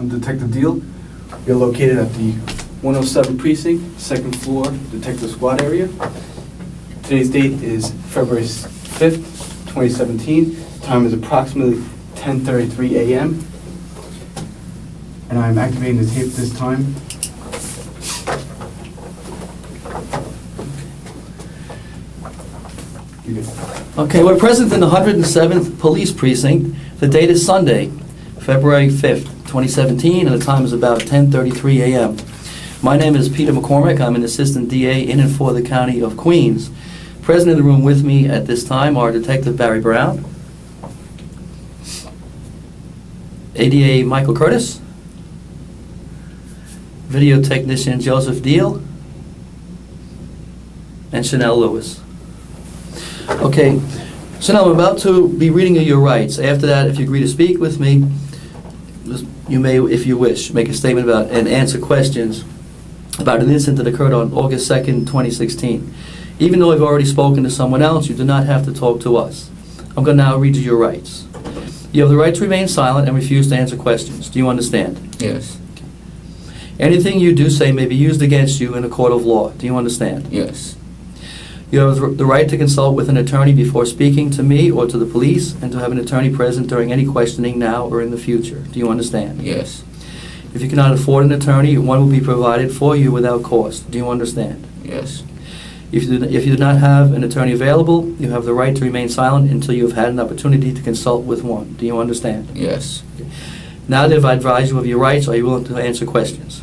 I'm Detective Deal. We are located at the 107 Precinct, second floor, Detective Squad area. Today's date is February 5th, 2017. Time is approximately 10:33 a.m. And I'm activating the tape this time. Okay, we're present in the 107th Police Precinct. The date is Sunday, February 5th, 2017, and the time is about 10:33 a.m. My name is Peter McCormick. I'm an Assistant DA in and for the County of Queens. Present in the room with me at this time are Detective Barry Brown, ADA Michael Curtis, Video Technician Joseph Deal, and Chanel Lewis. Okay, Chanel, I'm about to be reading you your rights. After that, if you agree to speak with me, you may, if you wish, make a statement about and answer questions about an incident that occurred on August 2nd, 2016. Even though I've already spoken to someone else, you do not have to talk to us. I'm going to now read you your rights. You have the right to remain silent and refuse to answer questions. Do you understand? Yes. Anything you do say may be used against you in a court of law. Do you understand? Yes. You have the right to consult with an attorney before speaking to me or to the police, and to have an attorney present during any questioning now or in the future. Do you understand? Yes. If you cannot afford an attorney, one will be provided for you without cost. Do you understand? Yes. If you do not have an attorney available, you have the right to remain silent until you have had an opportunity to consult with one. Do you understand? Yes. Now that I've advised you of your rights, are you willing to answer questions?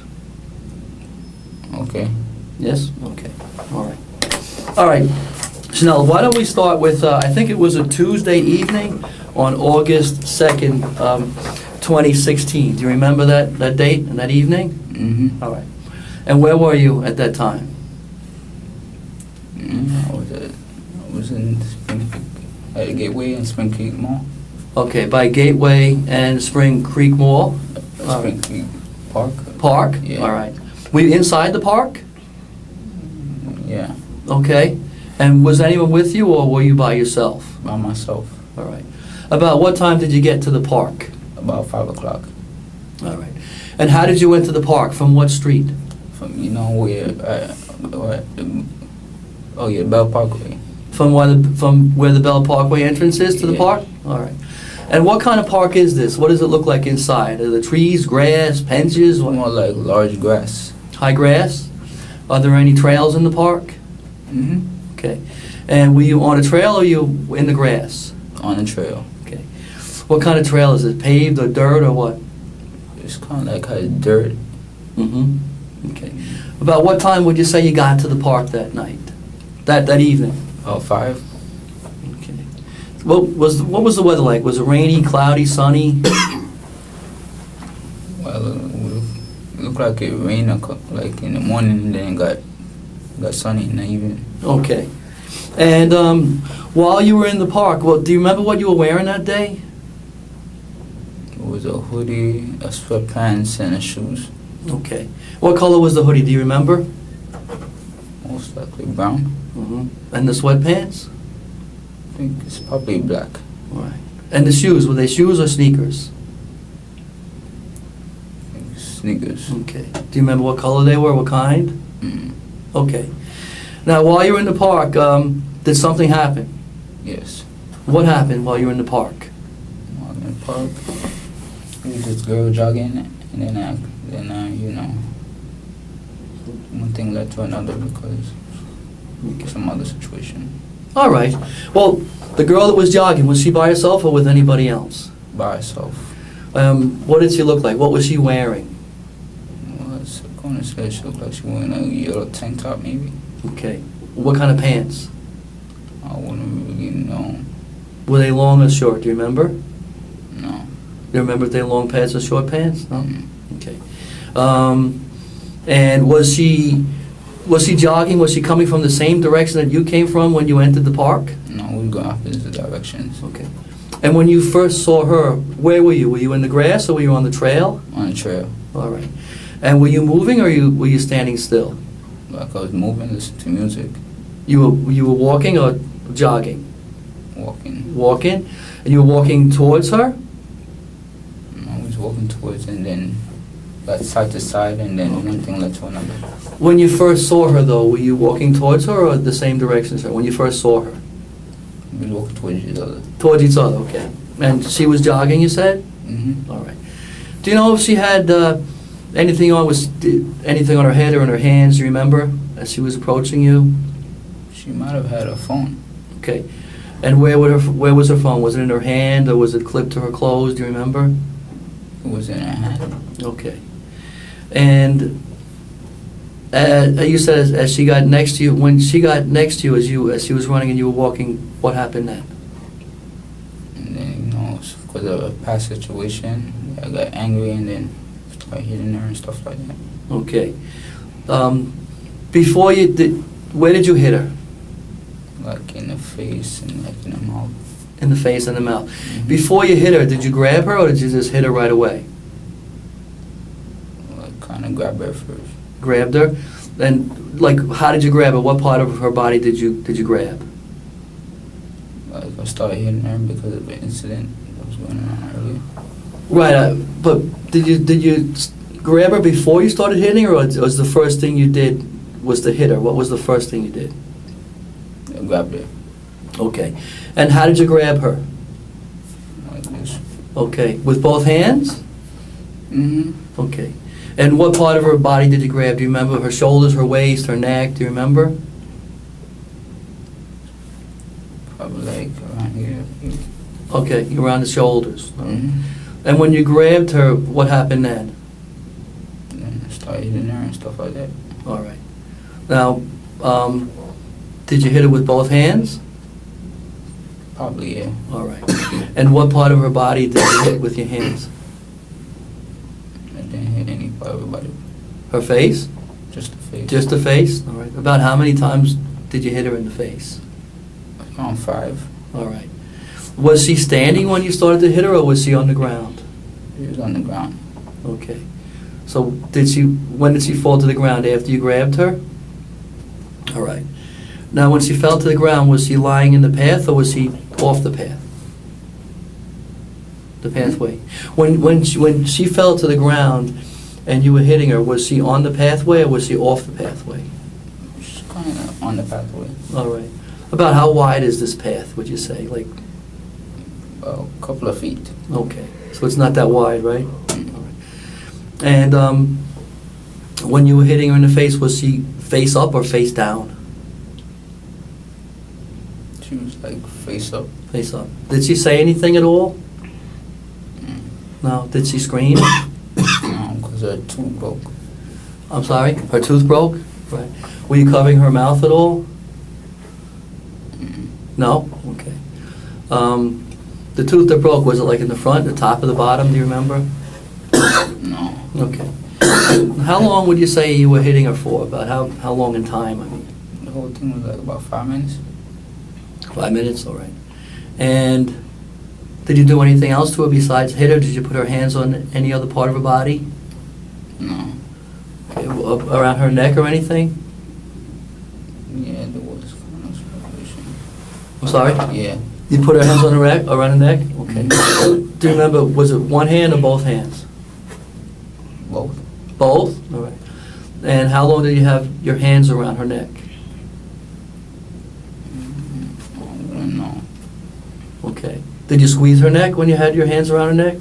Okay. Yes? Okay. All right. All right. Chanel, why don't we start with, I think it was a Tuesday evening on August 2nd, 2016. Do you remember that date and that evening? Mm-hmm. All right. And where were you at that time? I was in Spring Creek, at Gateway and Spring Creek Mall. Okay, by Gateway and Spring Creek Mall? Spring Creek Park. Park? Yeah. All right. Were you inside the park? Yeah, Okay. And was anyone with you, or were you by yourself? by myself. All right. About what time did you get to the park? About 5 o'clock. All right. And how did you enter the park? From what street? From where Bell Parkway. From where the Bell Parkway entrance is to the Yeah. park? All right. And what kind of park is this? What does it look like inside? Are the trees, grass, benches? What? More like large grass. High grass? Are there any trails in the park? Mm-hmm. Okay. And were you on a trail or you in the grass? On the trail. Okay. What kind of trail is it? Paved or dirt or what? It's kind of like dirt. Mm-hmm. Okay. About what time would you say you got to the park that night? That evening? About 5. Okay. What was the weather like? Was it rainy, cloudy, sunny? Well, it looked like it rained like in the morning, and then got sunny in the evening. Okay. And while you were in the park, well, do you remember what you were wearing that day? It was a hoodie, a sweatpants, and a shoes. Okay. What color was the hoodie? Do you remember? Most likely brown. Mm-hmm. And the sweatpants? I think it's probably black. All right. And the shoes, were they shoes or sneakers? I think sneakers. Okay. Do you remember what color they were, what kind? Mm. Okay. Now, while you were in the park, did something happen? Yes. What happened while you were in the park? Walking in the park. There was this girl jogging, and then one thing led to another because some other situation. All right. Well, the girl that was jogging, was she by herself or with anybody else? By herself. What did she look like? What was she wearing? Well, it's going to say she looked like she wearing a yellow tank top, maybe. Okay. What kind of pants? I wouldn't really know. Were they long or short? Do you remember? No. You remember if they were long pants or short pants? No? Mm. Okay. And was she jogging? Was she coming from the same direction that you came from when you entered the park? No, we go opposite directions. Okay. And when you first saw her, where were you? Were you in the grass or were you on the trail? On the trail. All right. And were you moving or were you standing still? Like I was moving, listening to music. You were walking or jogging? Walking. Walking? And you were walking towards her? I was was walking towards, and then got side to side, and then one thing led to another. When you first saw her, though, were you walking towards her or the same direction as her? When you first saw her? We walked towards each other. Towards each other, okay. And she was jogging, you said? Mm-hmm. All right. Do you know if she had anything on her head or in her hands, do you remember, as she was approaching you? She might have had a phone. Okay. And where was her phone? Was it in her hand or was it clipped to her clothes, do you remember? It was in her hand. Okay. And you said as she got next to you, when she got next to you as she was running and you were walking, what happened then? And then, because of a past situation, I got angry and then started hitting her and stuff like that. Okay. Before you did, where did you hit her? Like in the face and like in the mouth. In the face and the mouth. Mm-hmm. Before you hit her, did you grab her or did you just hit her right away? Like kind of grabbed her first. Grabbed her? And like, how did you grab her? What part of her body did you grab? Like I started hitting her because of the incident that was going on earlier. Right, but did you grab her before you started hitting her, or was the first thing you did was to hit her? What was the first thing you did? I grabbed her Okay. And how did you grab her? like this. Okay. With both hands? Mm-hmm. Okay. And what part of her body did you grab? Do you remember? Her shoulders, her waist, her neck? Do you remember? Probably like around here. Okay, around the shoulders. Mm-hmm. And when you grabbed her, what happened then? And then I started hitting her and stuff like that. All right. Now, did you hit her with both hands? Probably, yeah. All right. And what part of her body did you hit with your hands? I didn't hit any part of her body. Her face? Just the face. Just the face? All right. About how many times did you hit her in the face? Around 5. All right. Was she standing when you started to hit her, or was she on the ground? She was on the ground. Okay. So when did she fall to the ground? After you grabbed her? All right. Now, when she fell to the ground, was she lying in the path, or was she off the path? The pathway. When she fell to the ground and you were hitting her, was she on the pathway or was she off the pathway? She's kind of on the pathway. All right. About how wide is this path, would you say? Like, A couple of feet. okay. So it's not that wide, right? Mm. All right. And when you were hitting her in the face, was she face up or face down? She was like face up. Face up. Did she say anything at all? Mm. No. Did she scream? No, because her tooth broke. I'm sorry? Her tooth broke? Right. Were you covering her mouth at all? Mm. No? Okay. The tooth that broke, was it like in the front, the top, or the bottom? Do you remember? No. Okay. How long would you say you were hitting her for? About how long in time? I mean, The whole thing was like about 5 minutes. 5 minutes, all right. And did you do anything else to her besides hit her? Did you put her hands on any other part of her body? No. Okay, around her neck or anything? Yeah, there was kind of speculation. I'm sorry? Yeah. You put her hands on her neck, around her neck? Okay. Do you remember, was it one hand or both hands? Both. Both? All right. And how long did you have your hands around her neck? I don't know. Okay. Did you squeeze her neck when you had your hands around her neck?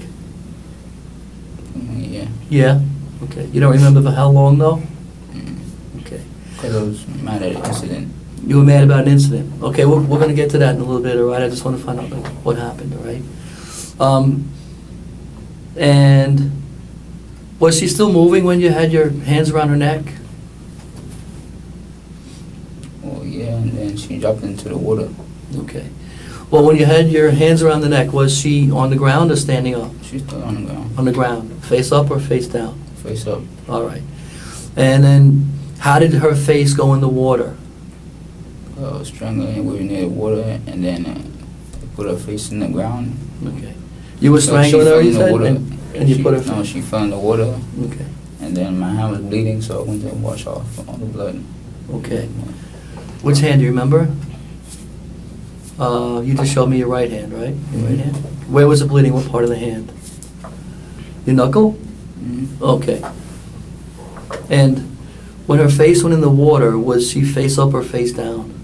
Yeah. Yeah? Okay. You don't remember for how long, though? Okay. Because I was mad at the incident. You were mad about an incident. Okay, we're going to get to that in a little bit, all right? I just want to find out like, what happened, all right? And was she still moving when you had your hands around her neck? Oh, yeah, and then she dropped into the water. Okay. Well, when you had your hands around the neck, was she on the ground or standing up? She's still on the ground. On the ground. Face up or face down? Face up. All right. And then how did her face go in the water? I was strangling. We were near the water, and then I put her face in the ground. Okay. You were So strangling she her, fell you in the said? water. And you put her... No, she fell in the water, Okay. and then my hand was bleeding, so I went to wash off all the blood. Okay. Which hand, do you remember? You just showed me your right hand, right? Your right hand? Where was it bleeding? What part of the hand? Your knuckle? Mm-hmm. Okay. And when her face went in the water, was she face up or face down?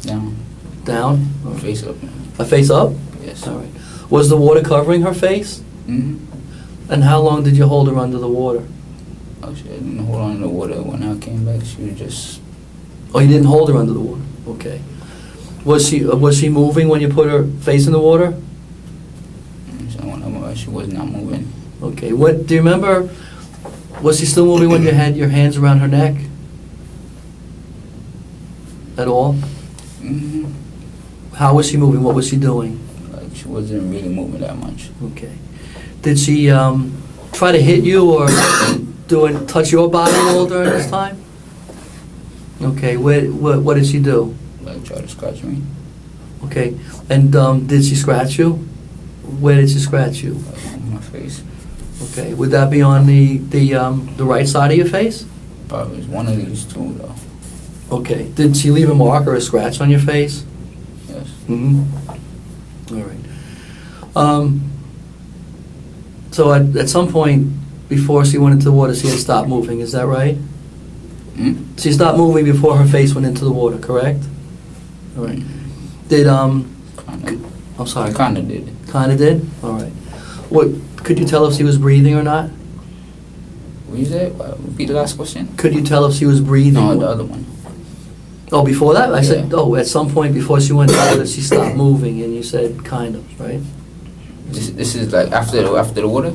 Down. Down? Face up. A face up? Yes. All right. Was the water covering her face? Mm-hmm. And how long did you hold her under the water? Oh, she didn't hold on to the water. When I came back, she was just... Oh, you didn't hold her under the water? Okay. Was she moving when you put her face in the water? So when she was not moving. Okay. What do you remember? Was she still moving when you had your hands around her neck? At all? Mm-hmm. How was she moving? What was she doing? Like, she wasn't really moving that much. Okay. Did she try to hit you or touch your body at all during this time? Okay. What did she do? Like, try to scratch me. Okay. And did she scratch you? Where did she scratch you? Like, on my face. Okay. Would that be on the right side of your face? Probably one of these two, though. Okay. Did she leave a mark or a scratch on your face? Yes. Mm-hmm. All right. So at some point before she went into the water, she had stopped moving. Is that right? Mm? She stopped moving before her face went into the water, correct? All right. Did Kinda. I'm sorry. Kinda did. Kinda did. All right. What could you tell if she was breathing or not? What you said? Repeat the last question? Could you tell if she was breathing? No, the other one. Oh, before that? I said, Yeah. oh, at some point before she went into the water, she stopped moving, and you said kind of, right? This is like after the water?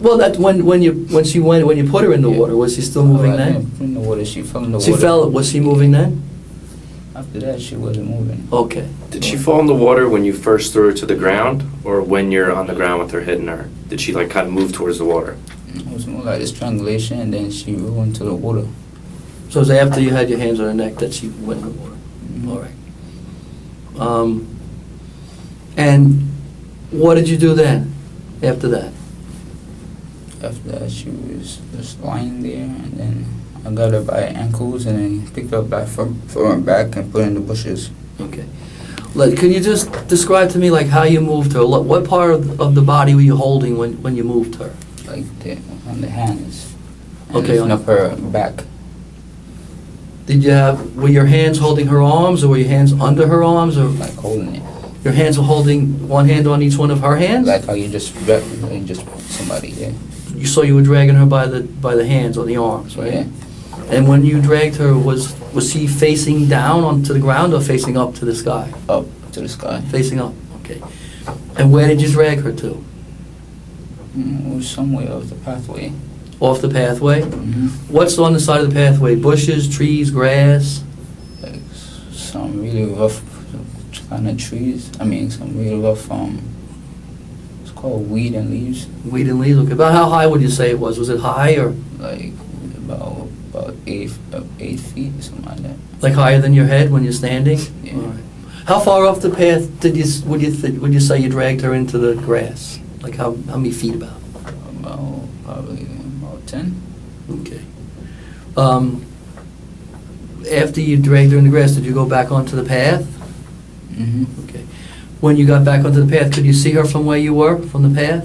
Well, that when you put her in the Yeah. water, was she still moving I then? didn't put in the water. She fell in the She water. fell. Was she moving then? After that, she wasn't moving. Okay. Did she fall in the water when you first threw her to the ground, or when you're on the ground with her hitting her? Did she like kind of move towards the water? It was more like a strangulation, and then she rolled into the water. So it was after you had your hands on her neck that she went in the water. Mhm. All right. And what did you do then, after that? After that, she was just lying there, and then I got her by her ankles, and then picked her up by from her back and put her in the bushes. Okay. Can you just describe to me like how you moved her? What part of the body were you holding when you moved her? Like on the hands. And Okay, lifting on- up her back. Were your hands holding her arms, or were your hands under her arms, or Like holding it. your hands were holding one hand on each one of her hands? Like how you just put somebody, yeah. You were dragging her by the hands or the arms, right? Yeah. And when you dragged her, was she facing down onto the ground or facing up to the sky? Up to the sky. Facing up, okay. And where did you drag her to? It was somewhere off the pathway. Off the pathway? Mm-hmm. What's on the side of the pathway? Bushes, trees, grass? Like some really rough kind of trees. I mean, some really rough, it's called weed and leaves. Weed and leaves, okay. About how high would you say it was? Was it high or Like about 8 feet, something like that. like higher than your head when you're standing? Yeah. All right. How far off the path would you say you dragged her into the grass? Like how many feet about? Probably about 10. Okay. After you dragged her in the grass, did you go back onto the path? Mm-hmm. Okay. When you got back onto the path, could you see her from where you were, from the path?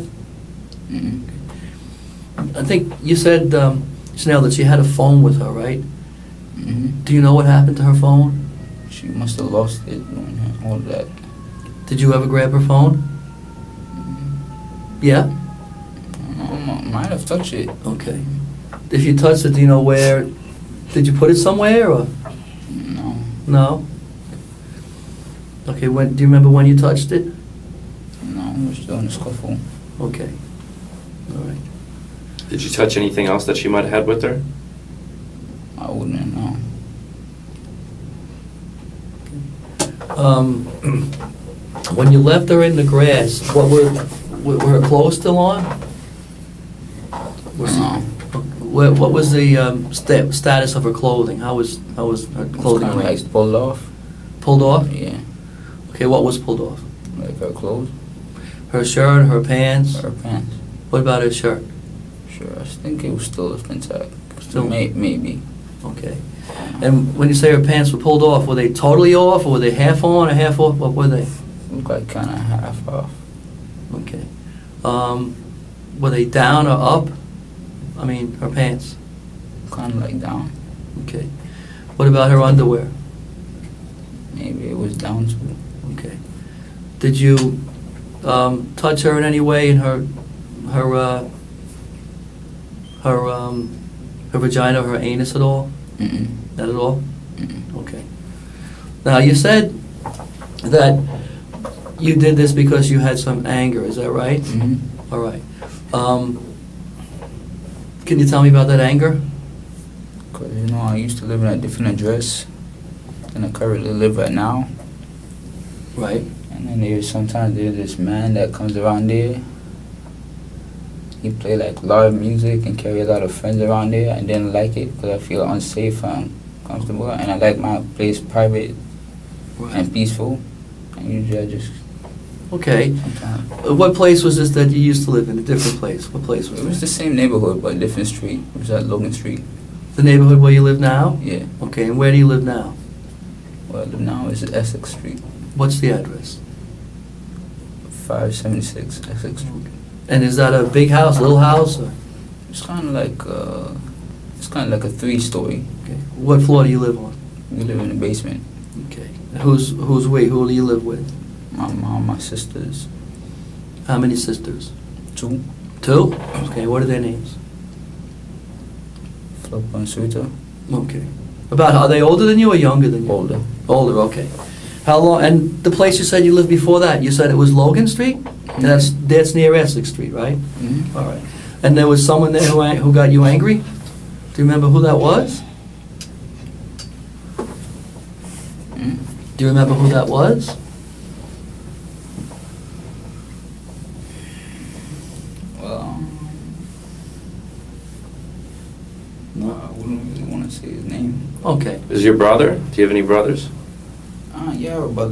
Mm-hmm. I think you said, Chanel, that she had a phone with her, right? Mm-hmm. Do you know what happened to her phone? She must have lost it doing all that. Did you ever grab her phone? Yeah? I might have touched it. Okay. If you touched it, do you know where? Did you put it somewhere or? No. No? Okay, do you remember when you touched it? No, we're still in the scuffle. Okay. All right. Did you touch anything else that she might have had with her? I wouldn't know. When you left her in the grass, what were her clothes still on? No. What was the status of her clothing? How was her clothing Kind of arranged? like pulled off. Pulled off? Yeah. Okay, what was pulled off? Like her clothes, Her shirt, her pants? her pants. What about her shirt? Sure, I think it was still intact. Still? Maybe. Okay. And when you say her pants were pulled off, were they totally off, or were they half on or half off? What were they? Looked like kind of half off. Okay. were they down or up? I mean, her pants. Kind of like down. Okay. What about her underwear? Maybe it was down too. Okay. Did you touch her in any way in her vagina or her anus at all? Mm-mm. Not at all? Mm-mm. Okay. Now, you said that you did this because you had some anger, is that right? Mm-hmm. All right. Can you tell me about that anger? Cause you know I used to live in a different address than I currently live right now. Right. And then sometimes there's this man that comes around there. He play like loud music and carry a lot of friends around there. I didn't like it because I feel unsafe and uncomfortable, and I like my place private and peaceful. And usually I just Okay. sometimes. What place was this that you used to live in? A different place? What place was It was the it? same neighborhood but different street. It was at Logan Street. The neighborhood where you live now? Yeah. Okay, and where do you live now? Well, I live now is Essex Street, What's the address? 576 Essex Street. And is that a big house, little house? Or? It's kind of like a 3-story. Okay. What floor do you live on? We live in the basement. Okay. Who's we? Who do you live with? My mom, my sisters, How many sisters? 2, 2? Okay, what are their names? Flip and Suita, Okay. Are they older than you or younger than you? older. Older, okay. How long, and the place you said you lived before that, you said it was Logan Street? And that's near Essex Street, right? Mm-hmm. All right. And there was someone there who got you angry? Do you remember who that was? Do you remember who that was? Well, No. I wouldn't really want to say his name. Okay. Is your brother? Do you have any brothers? Yeah, but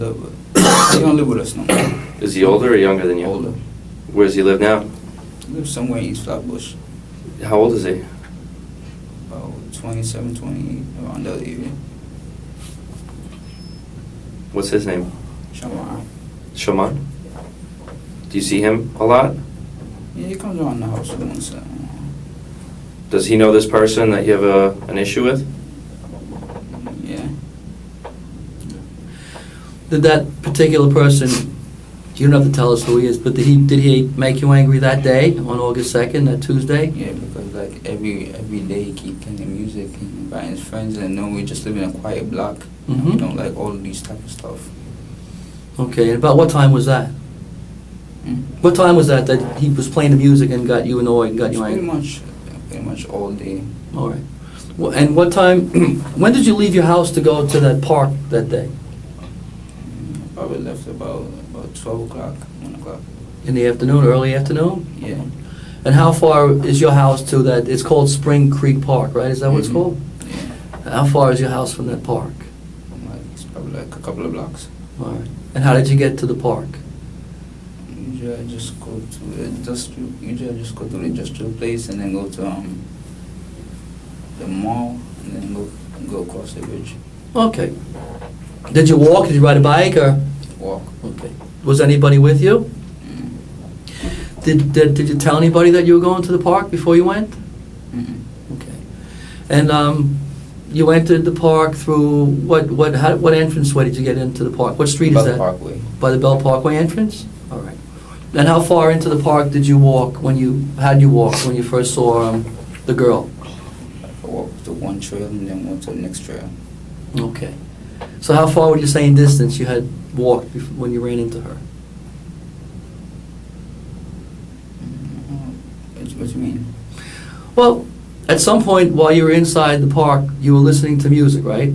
he don't live with us no more. Is he older or younger than you? Older. Where does he live now? He lives somewhere in East Flatbush. How old is he? About 27, 28, around that area. What's his name? Shamar. Shaman? Do you see him a lot? Yeah, he comes around the house once. Does he know this person that you have an issue with? Yeah. Did that particular person, you don't have to tell us who he is, but did he make you angry that day, on August 2nd, that Tuesday? Yeah, because like every day he keep playing music and inviting his friends, and know we just live in a quiet block. Mhm. We don't like all of these type of stuff. Okay, and about what time was that? Hmm? What time was that he was playing the music and got you annoyed and got you It's angry? pretty much all day. All right. And what time, when did you leave your house to go to that park that day? Probably left about 12 o'clock, 1 o'clock. In the afternoon, early afternoon? Yeah. And how far is your house to that, it's called Spring Creek Park, right? Is that what it's Mhm. called? Yeah. How far is your house from that park? Like, it's probably like a couple of blocks. All right. And how did you get to the park? Usually I just go to the industrial place and then go to the mall and then go across the bridge. Okay. Did you walk? Did you ride a bike or? Walk. Okay. Was anybody with you? Mm. Did you tell anybody that you were going to the park before you went? Mm-mm. Okay. And you entered the park through what entrance way did you get into the park? What street is Bell that? Parkway. By the Bell Parkway entrance? All right. And how far into the park did you walk when you first saw the girl? I walked to one trail and then went to the next trail. Okay. So how far would you say in distance you had walked when you ran into her? What do you mean? Well, at some point while you were inside the park, you were listening to music, right?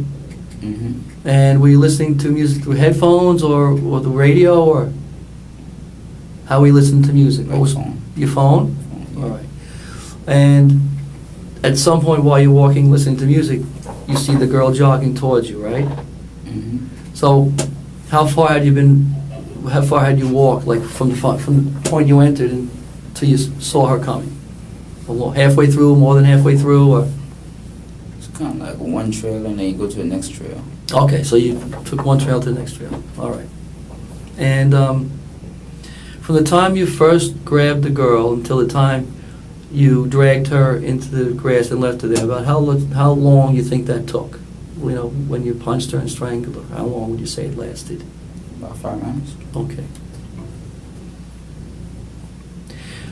Mm-hmm. And were you listening to music through headphones or the radio, or how were you listening to music? What was phone. your phone? Yeah. All right. And at some point while you're walking, listening to music, you see the girl jogging towards you, right? Mm-hmm. So, how far had you walked, like from the point you entered until you saw her coming? Halfway through, more than halfway through, or? It's kind of like one trail and then you go to the next trail. Okay, so you took one trail to the next trail. All right. And From the time you first grabbed the girl until the time you dragged her into the grass and left her there, about how long you think that took? You know, when you punched her and strangled her, how long would you say it lasted? About 5 minutes. Okay.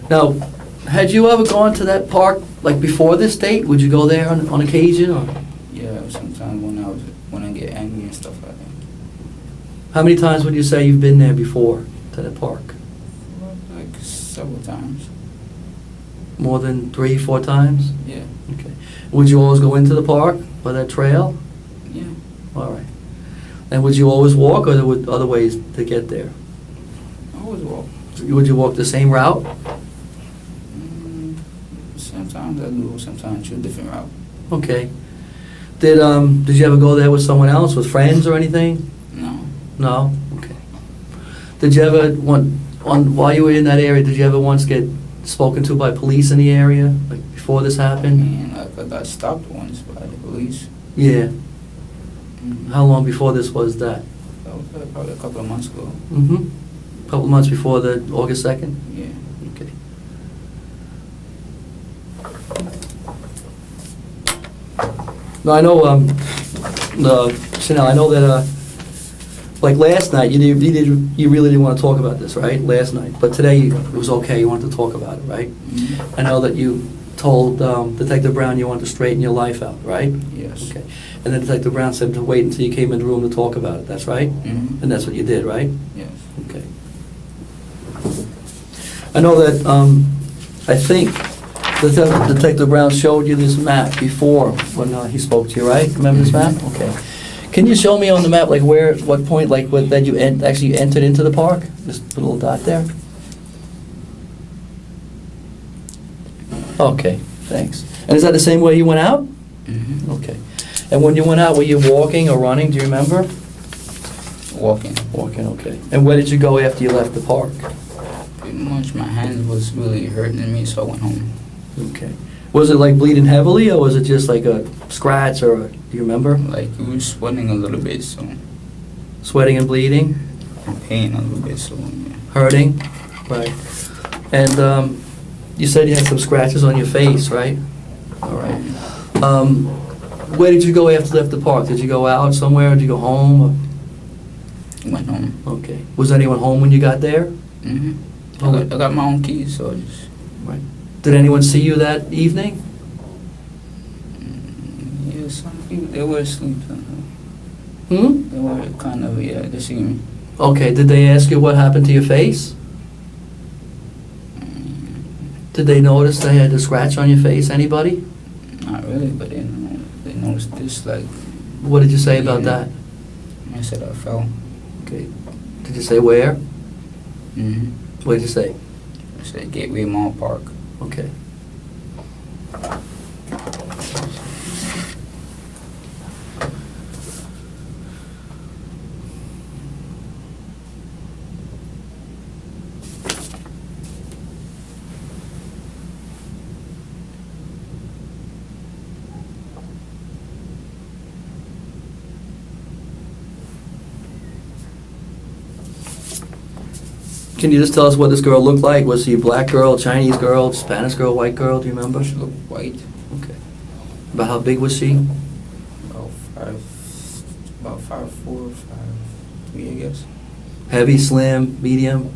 Now, had you ever gone to that park, like before this date? Would you go there on occasion, or? Yeah, sometimes when I get angry and stuff like that. How many times would you say you've been there before, to that park? Like several times. More than 3, 4 times? Yeah. Okay. Would you always go into the park by that trail? Yeah. All right. And would you always walk, or there were other ways to get there? I always walk. Would you walk the same route? Sometimes I do, sometimes I choose a different route. Okay. Did you ever go there with someone else, with friends or anything? No. No? Okay. Did you ever, while you were in that area, did you ever once get spoken to by police in the area, like before this happened? And like I got stopped once by the police. Yeah. Mhm. How long before this was that? That was probably a couple of months ago. Mm-hmm. A couple of months before the August 2nd? Yeah. Okay. No, I know, Chanel, I know that, like last night, you really didn't want to talk about this, right? Last night. But today, it was okay, you wanted to talk about it, right? Mhm. I know that you told Detective Brown you wanted to straighten your life out, right? Yes. Okay. And then Detective Brown said to wait until you came in the room to talk about it, that's right? Mhm. And that's what you did, right? Yes. Okay. I know that, I think Detective Brown showed you this map before when he spoke to you, right? Remember this map? Okay. Can you show me on the map, like where, what point, like that you actually entered into the park? Just put a little dot there. Okay, thanks. And is that the same way you went out? Mhm. Okay. And when you went out, were you walking or running, do you remember? Walking. Walking, okay. And where did you go after you left the park? Pretty much my hand was really hurting me, so I went home. Okay. Was it like bleeding heavily, or was it just like a scratch, or do you remember? Like it was sweating a little bit, so Sweating and bleeding, and pain a little bit, so yeah. hurting, right? And you said you had some scratches on your face, right? All right. Where did you go after you left the park? Did you go out somewhere, or did you go home? Went home. Okay. Was anyone home when you got there? Mhm. Oh. I got my own keys, so I just. Right. Did anyone see you that evening? Yeah, some people they were asleep. Hmm? They were kind of they see me. Okay. Did they ask you what happened to your face? Did they notice they had a scratch on your face? Anybody? Not really, but they noticed this like. What did you say about Yeah. that? I said I fell. Okay. Did you say where? Mhm. What did you say? I said Gateway Mall Park. Okay. Can you just tell us what this girl looked like? Was she a black girl, Chinese girl, Spanish girl, white girl? Do you remember? She looked white. Okay. About how big was she? About 5'4", 5'3", I guess. Heavy, slim, medium?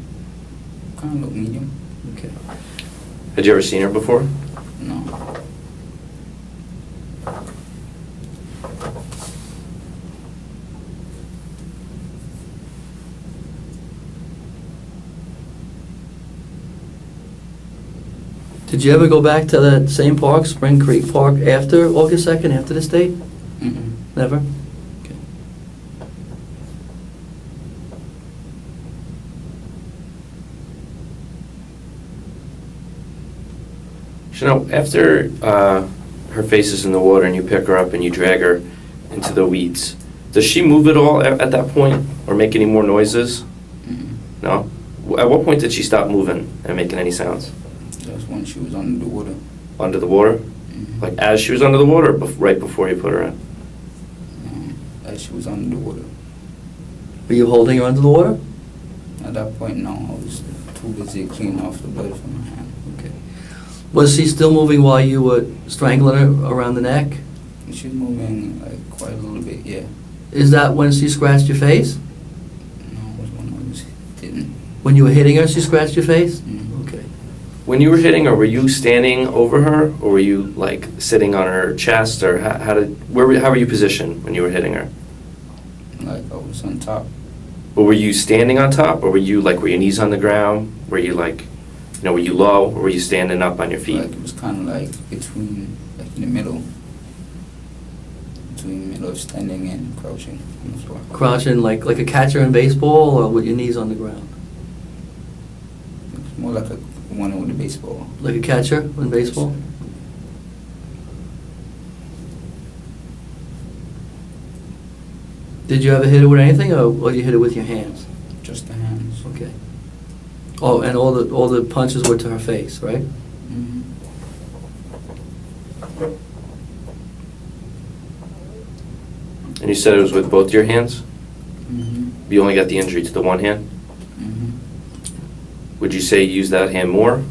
Kind of look medium. Okay. Had you ever seen her before? No. Did you ever go back to that same park, Spring Creek Park, after August 2nd, after this date? Mm-mm. Never? Okay. Chanel, after her face is in the water and you pick her up and you drag her into the weeds, does she move at all at that point or make any more noises? Mm-mm. No? At what point did she stop moving and making any sounds? That's when she was under the water. Under the water? Mhm. Like as she was under the water or right before you put her in? As she was under the water. Were you holding her under the water? At that point, no, I was too too busy cleaning off the blood from my hand. Okay. Was she still moving while you were strangling her around the neck? And she's moving like quite a little bit, yeah. Is that when she scratched your face? No, it was when I was hitting. When you were hitting her, she scratched your face? Mhm. Okay. When you were hitting her, were you standing over her, or were you like sitting on her chest, or how were you positioned when you were hitting her? Like I was on top. Or were you standing on top, or were your knees on the ground? Were you were you low, or were you standing up on your feet? Like it was kind of like between, like in the middle. Between the middle of standing and crouching on the floor. Crouching like a catcher in baseball, or with your knees on the ground? It was more like a one with a baseball. Like a catcher in baseball? Did you ever hit it with anything, or you hit it with your hands? Just the hands. Okay. Oh, and all the punches were to her face, right? Mm-hmm. And you said it was with both your hands? Mm-hmm. You only got the injury to the one hand? Mm-hmm. Would you say you use that hand more?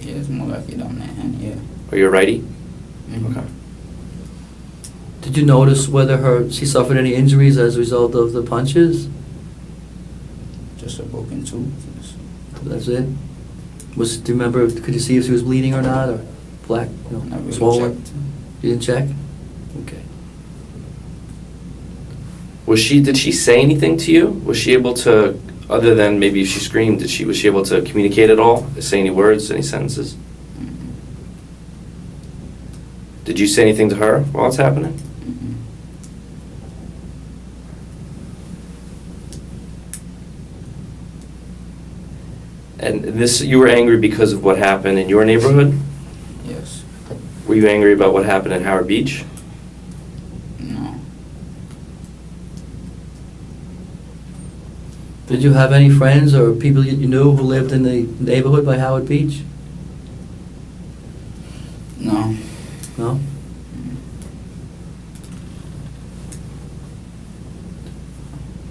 Yeah, it's more like it on that hand, yeah. Or you're righty? Mm-hmm. Okay. Did you notice whether she suffered any injuries as a result of the punches? Just a broken tooth. That's it? Do you remember, could you see if she was bleeding or not, or black, Not really swollen? checked. You didn't check? Okay. Did she say anything to you? Was she able to, other than maybe if she screamed, was she able to communicate at all? Say any words, any sentences? Mm-hmm. Did you say anything to her while it's happening? Mm-hmm. And you were angry because of what happened in your neighborhood? Yes. Were you angry about what happened in Howard Beach? No. Did you have any friends or people you knew who lived in the neighborhood by Howard Beach? No. No?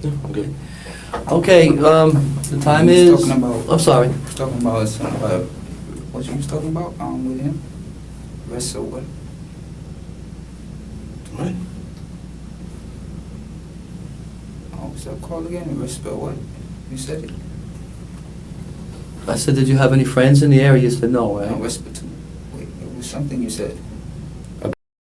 No, I'm good. Okay, the time He was is... talking about- I'm sorry. He was talking about what you was talking about with him? Wrestle what? What? Oh, what's that called again? Wrestle what? You said it? I said, did you have any friends in the area? You said no, right? No, whisper to me. Wait, it was something you said.